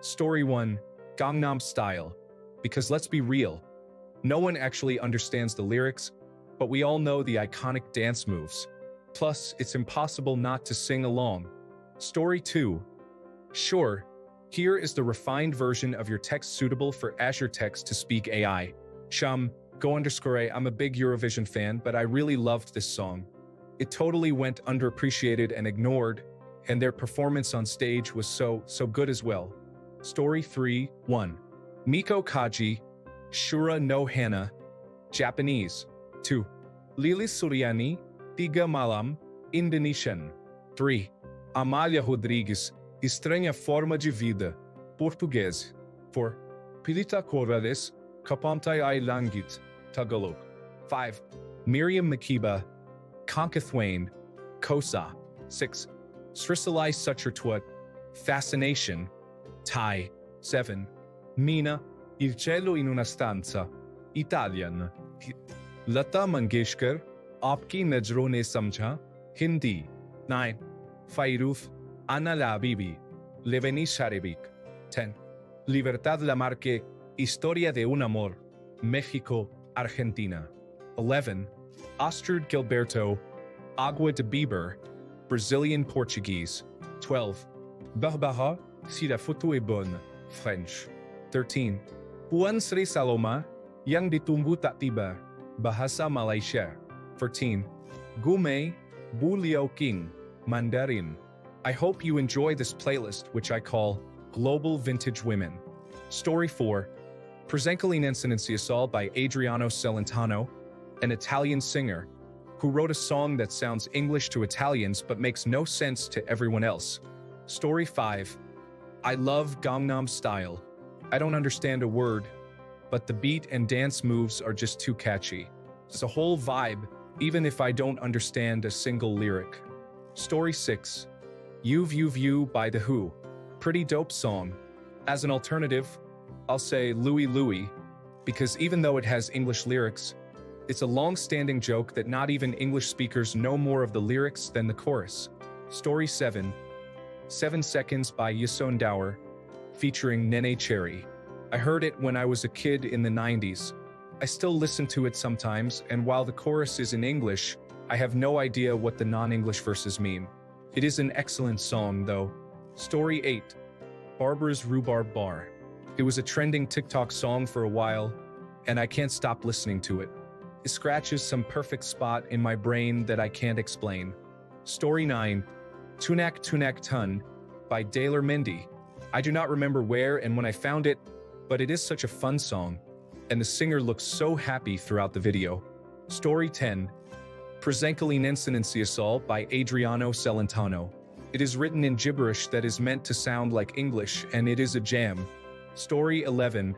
Story 1, Gangnam Style. Because let's be real, no one actually understands the lyrics, but we all know the iconic dance moves. Plus, it's impossible not to sing along. Story 2. Sure, here is the refined version of your text suitable for Azure Text to Speak AI. Go_A, I'm a big Eurovision fan, but I really loved this song. It totally went underappreciated and ignored, and their performance on stage was so good as well. Story 3, 1. Miko Kaji, Shura no Hana, Japanese. 2. Lilis Suryani, Tiga Malam, Indonesian. 3. Amália Rodrigues, Estranha Forma de Vida, Português. 4. Pilita Corrales, Kapamtai ai Langit, Tagalog. 5. Miriam Makeba, Konkathwain, Kosa. 6. Srisalai Suchertwat, Fascination, Thai. 7. Mina, Il cielo in una stanza, Italian. Lata Mangeshkar, Aapki Najron ne Samjha, Hindi. 9. Fairuz, Ana la Habibi, Lebanese Arabic. 10. Libertad Lamarque, Historia de un Amor, México, Argentina. 11. Astrud Gilberto, Agua de Beber, Brazilian Portuguese. 12. Barbara, Si la photo est bonne, French. 13. Puan Sri Saloma, Yang Ditumbu Tak Tiba, Bahasa Malaysia. 14. Gume, Bu Liao King, Mandarin. I hope you enjoy this playlist, which I call Global Vintage Women. Story 4. Presencalinensinenciasol by Adriano Celentano, an Italian singer, who wrote a song that sounds English to Italians but makes no sense to everyone else. Story 5. I love Gangnam Style. I don't understand a word, but the beat and dance moves are just too catchy. It's a whole vibe, even if I don't understand a single lyric. Story 6. You View View by The Who. Pretty dope song. As an alternative, I'll say Louie Louie, because even though it has English lyrics, it's a long-standing joke that not even English speakers know more of the lyrics than the chorus. Story 7. 7 Seconds by Yason Dower, featuring Nene Cherry. I heard it when I was a kid in the 90s. I still listen to it sometimes, and while the chorus is in English, I have no idea what the non-English verses mean. It is an excellent song, though. Story 8. Barbara's Rhubarb Bar. It was a trending TikTok song for a while, and I can't stop listening to it. It scratches some perfect spot in my brain that I can't explain. Story 9. Tunak Tunak Tun by Daler Mendy. I do not remember where and when I found it, but it is such a fun song, and the singer looks so happy throughout the video. Story 10. Presencalinensinenciasol by Adriano Celentano. It is written in gibberish that is meant to sound like English, and it is a jam. Story 11.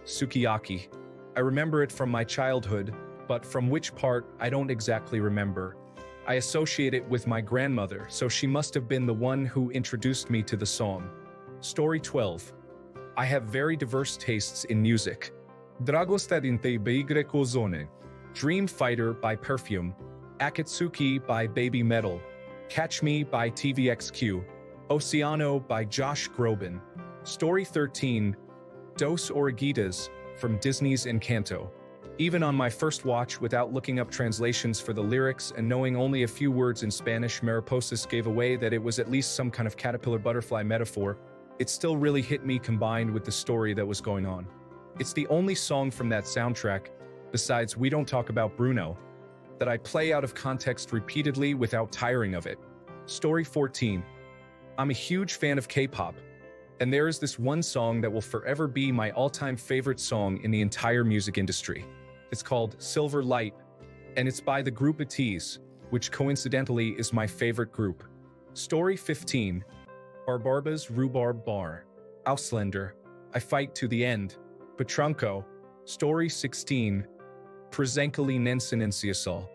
Sukiyaki. I remember it from my childhood, but from which part I don't exactly remember. I associate it with my grandmother, so she must have been the one who introduced me to the song. Story 12. I have very diverse tastes in music. Dragostadinte Beigre Kozone. Dream Fighter by Perfume. Akatsuki by Baby Metal. Catch Me by TVXQ. Oceano by Josh Groban. Story 13. Dos Oruguitas from Disney's Encanto. Even on my first watch, without looking up translations for the lyrics and knowing only a few words in Spanish, Mariposas gave away that it was at least some kind of caterpillar-butterfly metaphor. It still really hit me combined with the story that was going on. It's the only song from that soundtrack, besides We Don't Talk About Bruno, that I play out of context repeatedly without tiring of it. Story 14. I'm a huge fan of K-pop, and there is this one song that will forever be my all-time favorite song in the entire music industry. It's called Silver Light, and it's by the group ATEEZ, which coincidentally is my favorite group. Story 15. Barbarba's Rhubarb Bar. Ausländer. I Fight to the End. Petranco. Story 16. Presencalinensinenciasol.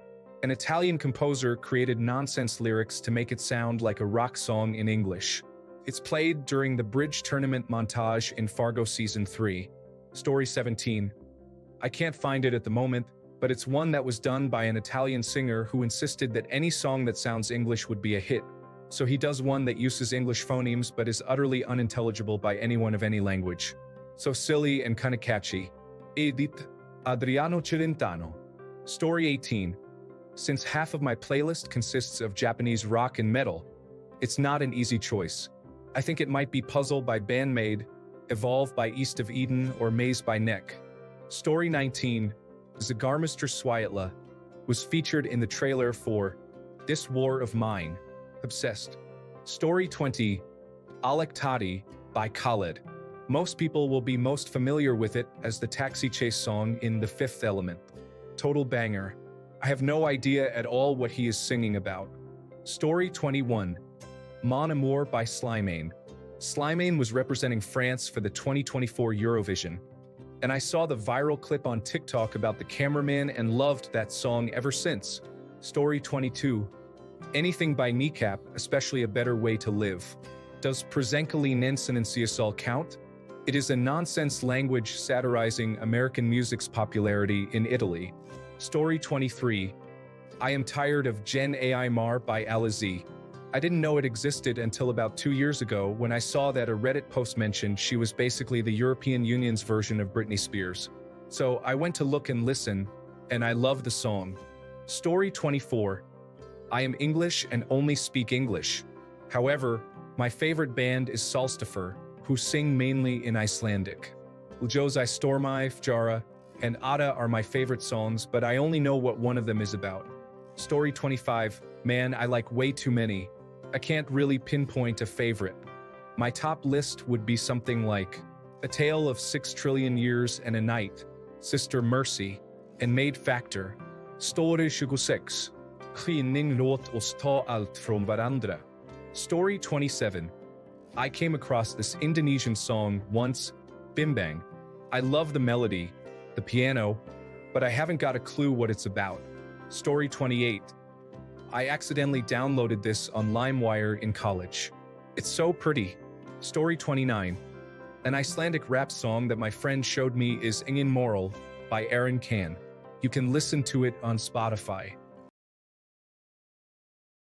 An Italian composer created nonsense lyrics to make it sound like a rock song in English. It's played during the bridge tournament montage in Fargo Season 3. Story 17. I can't find it at the moment, but it's one that was done by an Italian singer who insisted that any song that sounds English would be a hit. So he does one that uses English phonemes but is utterly unintelligible by anyone of any language. So silly and kinda catchy. Edit Adriano Celentano. Story 18. Since half of my playlist consists of Japanese rock and metal, it's not an easy choice. I think it might be Puzzle by Bandmade, Evolve by East of Eden, or Maze by Neck. Story 19. Zagarmister Swyatla was featured in the trailer for This War of Mine. Obsessed. Story 20. Alek Tadi by Khaled. Most people will be most familiar with it as the taxi chase song in The Fifth Element. Total banger. I have no idea at all what he is singing about. Story 21. Mon Amour by Slimane. Slimane was representing France for the 2024 Eurovision, and I saw the viral clip on TikTok about the cameraman and loved that song ever since. Story 22. Anything by Kneecap, especially A Better Way to Live. Does Prezenkali Nensen and CSL count? It is a nonsense language satirizing American music's popularity in Italy. Story 23. I Am Tired of Gen AI Mar by Alizi. I didn't know it existed until about 2 years ago when I saw that a Reddit post mentioned she was basically the European Union's version of Britney Spears. So I went to look and listen, and I love the song. Story 24. I am English and only speak English. However, my favorite band is Solstifer, who sing mainly in Icelandic. Ljosai Stormai, Fjara, and Ada are my favorite songs, but I only know what one of them is about. Story 25. Man, I like way too many. I can't really pinpoint a favorite. My top list would be something like A Tale of 6 Trillion Years and a Night, Sister Mercy, and Maid Factor. Story 26. Kvinning låt oss ta allt från varandra. Story 27. I came across this Indonesian song once, Bimbang. I love the melody, the piano, but I haven't got a clue what it's about. Story 28. I accidentally downloaded this on LimeWire in college. It's so pretty. Story 29. An Icelandic rap song that my friend showed me is Ingen Moral by Aaron Can. You can listen to it on Spotify.